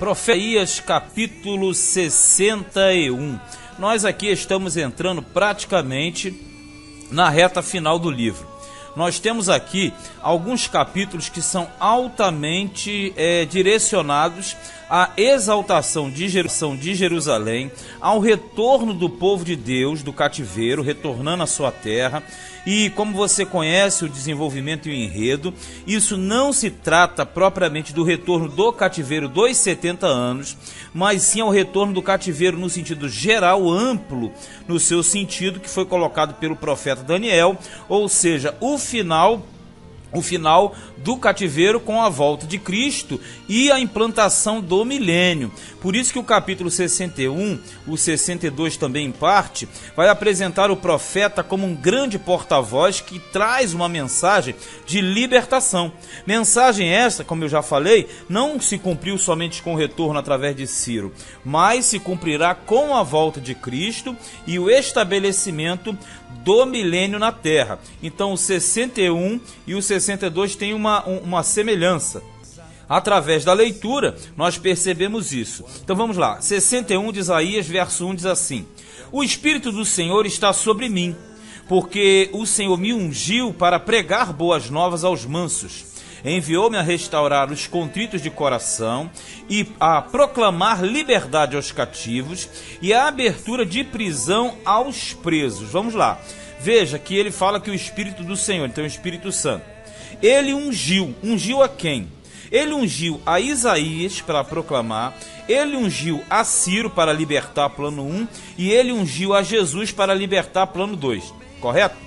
Isaías capítulo 61. Nós aqui estamos entrando praticamente na reta final do livro. Nós temos aqui alguns capítulos que são altamente direcionados à exaltação de Jerusalém, ao retorno do povo de Deus do cativeiro, retornando à sua terra. E como você conhece o desenvolvimento e o enredo, isso não se trata propriamente do retorno do cativeiro dos 70 anos, mas sim ao retorno do cativeiro no sentido geral, amplo, no seu sentido que foi colocado pelo profeta Daniel, ou seja, o final do cativeiro com a volta de Cristo e a implantação do milênio. Por isso que o capítulo 61, o 62 também em parte, vai apresentar o profeta como um grande porta-voz que traz uma mensagem de libertação. Mensagem essa, como eu já falei, não se cumpriu somente com o retorno através de Ciro, mas se cumprirá com a volta de Cristo e o estabelecimento do milênio na terra. Então o 61 e o 62 têm uma semelhança. Através da leitura nós percebemos isso. Então vamos lá, 61 de Isaías, verso 1 diz assim: O Espírito do Senhor está sobre mim, porque o Senhor me ungiu para pregar boas novas aos mansos. Enviou-me a restaurar os contritos de coração e a proclamar liberdade aos cativos e a abertura de prisão aos presos. Vamos lá. Veja que ele fala que o Espírito do Senhor, então o Espírito Santo, ele ungiu a quem? Ele ungiu a Isaías para proclamar, ele ungiu a Ciro para libertar plano 1 e ele ungiu a Jesus para libertar plano 2, correto?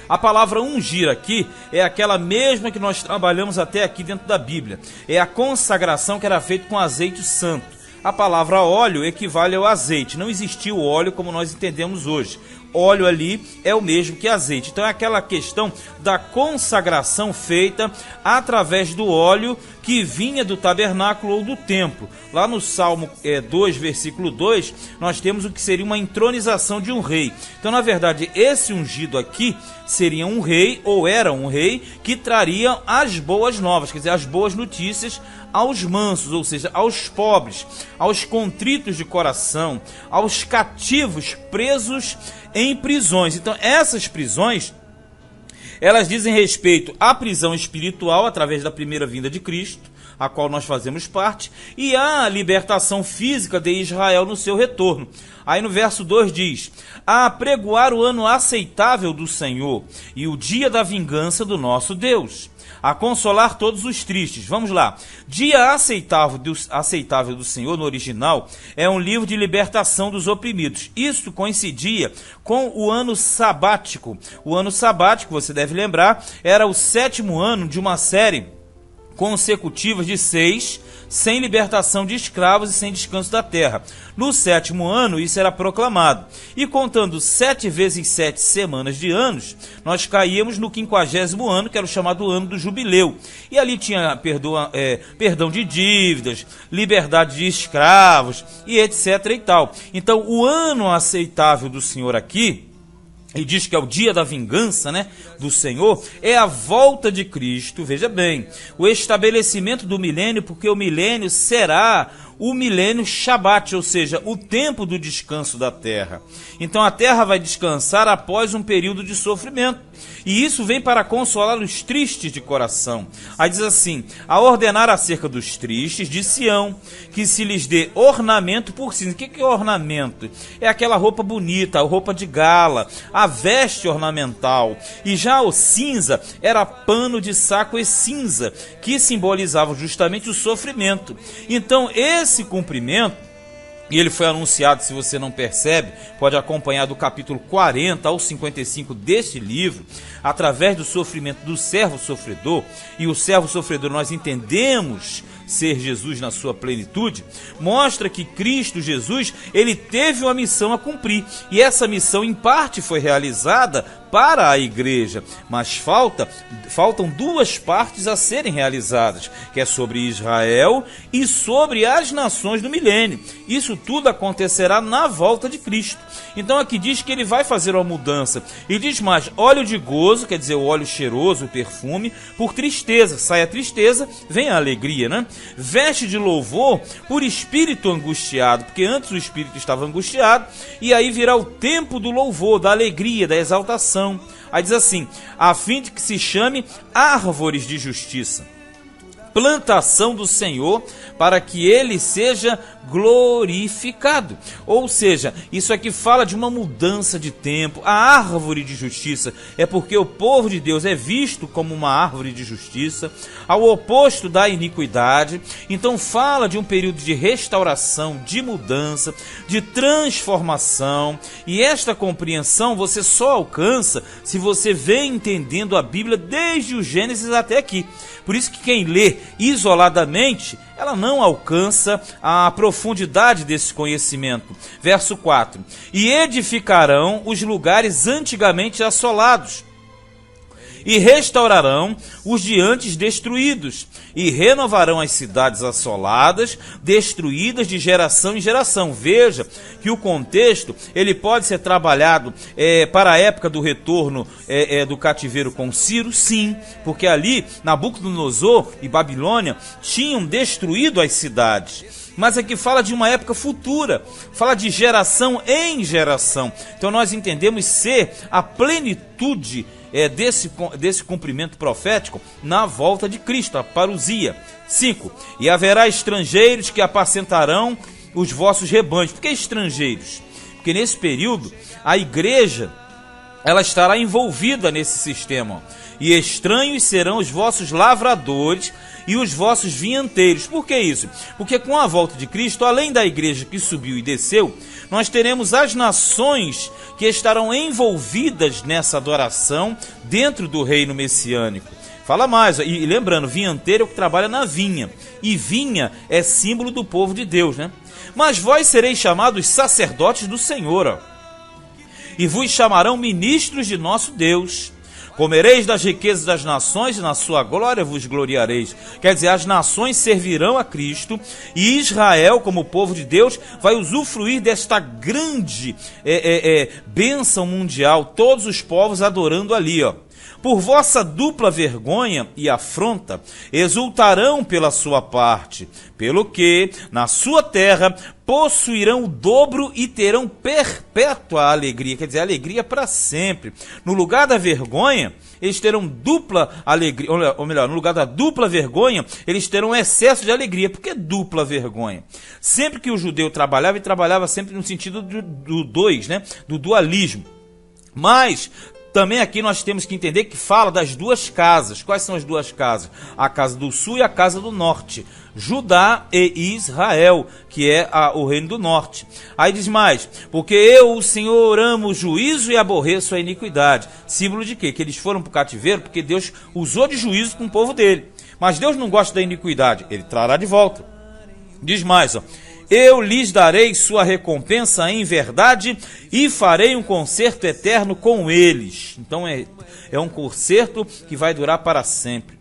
A palavra ungir aqui é aquela mesma que nós trabalhamos até aqui dentro da Bíblia. É a consagração que era feita com azeite santo. A palavra óleo equivale ao azeite. Não existia o óleo como nós entendemos hoje. Óleo ali é o mesmo que azeite. Então é aquela questão da consagração feita através do óleo que vinha do tabernáculo ou do templo. Lá no Salmo 2, versículo 2, nós temos o que seria uma entronização de um rei. Então, na verdade, esse ungido aqui seria um rei, ou era um rei, que traria as boas novas, quer dizer, as boas notícias aos mansos, ou seja, aos pobres, aos contritos de coração, aos cativos presos em prisões. Então, essas prisões, elas dizem respeito à prisão espiritual através da primeira vinda de Cristo, a qual nós fazemos parte, e à libertação física de Israel no seu retorno. Aí no verso 2 diz: a apregoar o ano aceitável do Senhor e o dia da vingança do nosso Deus, a consolar todos os tristes. Vamos lá. Dia aceitável do Senhor, no original, é um livro de libertação dos oprimidos. Isso coincidia com o ano sabático. O ano sabático, você deve lembrar, era o 7º ano de uma série consecutivas de 6, sem libertação de escravos e sem descanso da terra. No 7º ano, isso era proclamado. E contando 7 vezes 7 semanas de anos, nós caíamos no 50º ano, que era o chamado ano do jubileu. E ali tinha perdão de dívidas, liberdade de escravos e etc. e tal. Então, o ano aceitável do Senhor aqui, e diz que é o dia da vingança, do Senhor, é a volta de Cristo, veja bem, o estabelecimento do milênio, porque o milênio será o milênio Shabat, ou seja, o tempo do descanso da terra. Então a terra vai descansar após um período de sofrimento, e isso vem para consolar os tristes de coração. Aí diz assim: a ordenar acerca dos tristes de Sião, que se lhes dê ornamento por cinza. O que é ornamento? É aquela roupa bonita, a roupa de gala, a veste ornamental. E já o cinza era pano de saco e cinza, que simbolizavam justamente o sofrimento. Então esse cumprimento, e ele foi anunciado, se você não percebe, pode acompanhar do capítulo 40 ao 55 deste livro, através do sofrimento do servo sofredor, e o servo sofredor nós entendemos ser Jesus na sua plenitude, mostra que Cristo Jesus, ele teve uma missão a cumprir, e essa missão em parte foi realizada para a igreja, mas faltam duas partes a serem realizadas, que é sobre Israel e sobre as nações do milênio. Isso tudo acontecerá na volta de Cristo. Então aqui diz que ele vai fazer uma mudança. E diz mais, óleo de gozo, quer dizer, o óleo cheiroso, o perfume, por tristeza. Sai a tristeza, vem a alegria, né? Veste de louvor por espírito angustiado, porque antes o espírito estava angustiado, e aí virá o tempo do louvor, da alegria, da exaltação. Aí diz assim, a fim de que se chame árvores de justiça, plantação do Senhor, para que ele seja glorificado. Ou seja, isso aqui fala de uma mudança de tempo. A árvore de justiça é porque o povo de Deus é visto como uma árvore de justiça, ao oposto da iniquidade. Então fala de um período de restauração, de mudança, de transformação. E esta compreensão você só alcança se você vem entendendo a Bíblia desde o Gênesis até aqui. Por isso que quem lê isoladamente, ela não alcança a profundidade desse conhecimento. Verso 4. E edificarão os lugares antigamente assolados, e restaurarão os de antes destruídos, e renovarão as cidades assoladas, destruídas de geração em geração. Veja que o contexto ele pode ser trabalhado para a época do retorno do cativeiro com Ciro, sim, porque ali Nabucodonosor e Babilônia tinham destruído as cidades. Mas aqui fala de uma época futura, fala de geração em geração. Então nós entendemos ser a plenitude desse cumprimento profético na volta de Cristo, a parousia. 5. E haverá estrangeiros que apacentarão os vossos rebanhos. Por que estrangeiros? Porque nesse período a igreja ela estará envolvida nesse sistema. E estranhos serão os vossos lavradores e os vossos vinhanteiros. Por que isso? Porque com a volta de Cristo, além da igreja que subiu e desceu, nós teremos as nações que estarão envolvidas nessa adoração dentro do reino messiânico. Fala mais, e lembrando, vinhanteiro é o que trabalha na vinha, e vinha é símbolo do povo de Deus, né? Mas vós sereis chamados sacerdotes do Senhor, ó, e vos chamarão ministros de nosso Deus. Comereis das riquezas das nações, e na sua glória vos gloriareis. Quer dizer, as nações servirão a Cristo, e Israel, como povo de Deus, vai usufruir desta grande bênção mundial, todos os povos adorando ali, ó. Por vossa dupla vergonha e afronta, exultarão pela sua parte, pelo que, na sua terra, possuirão o dobro e terão perpétua alegria, quer dizer, alegria para sempre. No lugar da vergonha, eles terão dupla alegria, ou melhor, no lugar da dupla vergonha, eles terão excesso de alegria. Por que dupla vergonha? Sempre que o judeu trabalhava, ele trabalhava sempre no sentido do dois, né? Do dualismo. Mas também aqui nós temos que entender que fala das duas casas. Quais são as duas casas? A casa do sul e a casa do norte. Judá e Israel, que é o reino do norte. Aí diz mais, porque eu, o Senhor, amo o juízo e aborreço a iniquidade. Símbolo de quê? Que eles foram para o cativeiro porque Deus usou de juízo com o povo dele. Mas Deus não gosta da iniquidade, ele trará de volta. Diz mais, ó. Eu lhes darei sua recompensa em verdade e farei um concerto eterno com eles. Então é um concerto que vai durar para sempre.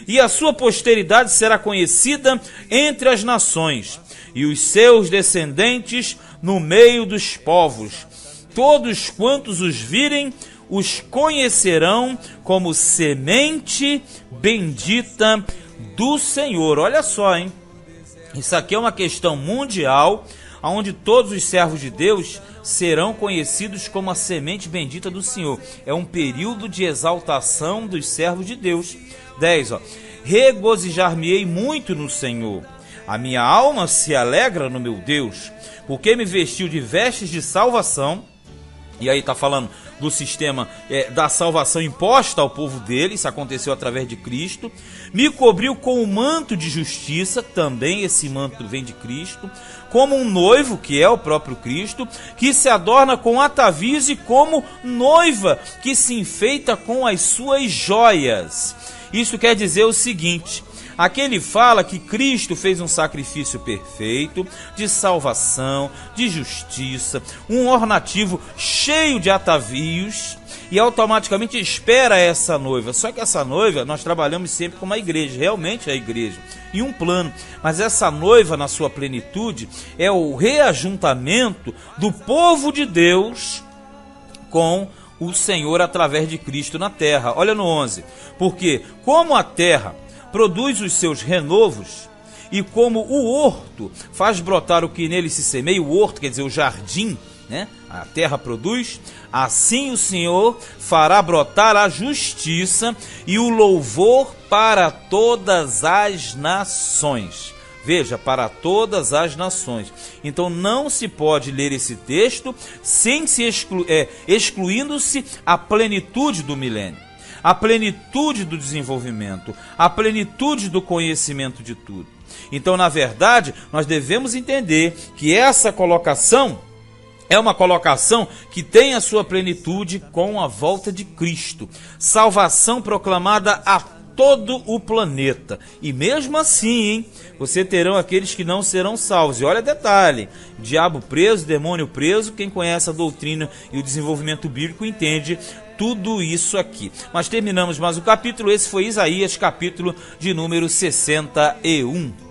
E a sua posteridade será conhecida entre as nações, e os seus descendentes no meio dos povos. Todos quantos os virem, os conhecerão como semente bendita do Senhor. Olha só, hein? Isso aqui é uma questão mundial, onde todos os servos de Deus serão conhecidos como a semente bendita do Senhor. É um período de exaltação dos servos de Deus. 10. Regozijar-me-ei muito no Senhor. A minha alma se alegra no meu Deus, porque me vestiu de vestes de salvação. E aí está falando do sistema da salvação imposta ao povo dele, isso aconteceu através de Cristo. Me cobriu com o manto de justiça, também esse manto vem de Cristo, como um noivo, que é o próprio Cristo, que se adorna com atavios, e como noiva que se enfeita com as suas joias. Isso quer dizer o seguinte: Aqui ele fala que Cristo fez um sacrifício perfeito, de salvação, de justiça, um ornativo cheio de atavios, e automaticamente espera essa noiva. Só que essa noiva, nós trabalhamos sempre com uma igreja, realmente é a igreja, e um plano. Mas essa noiva, na sua plenitude, é o reajuntamento do povo de Deus com o Senhor através de Cristo na terra. Olha no 11. Porque como a terra produz os seus renovos, e como o horto faz brotar o que nele se semeia, o horto quer dizer o jardim, né? A terra produz, assim o Senhor fará brotar a justiça e o louvor para todas as nações. Veja, para todas as nações. Então não se pode ler esse texto sem se excluindo-se a plenitude do milênio, a plenitude do desenvolvimento, a plenitude do conhecimento de tudo. Então, na verdade, nós devemos entender que essa colocação é uma colocação que tem a sua plenitude com a volta de Cristo. Salvação proclamada a todo o planeta. E mesmo assim, hein, você terão aqueles que não serão salvos. E olha detalhe, diabo preso, demônio preso, quem conhece a doutrina e o desenvolvimento bíblico entende tudo isso aqui. Mas terminamos mais um capítulo, esse foi Isaías, capítulo de número 61.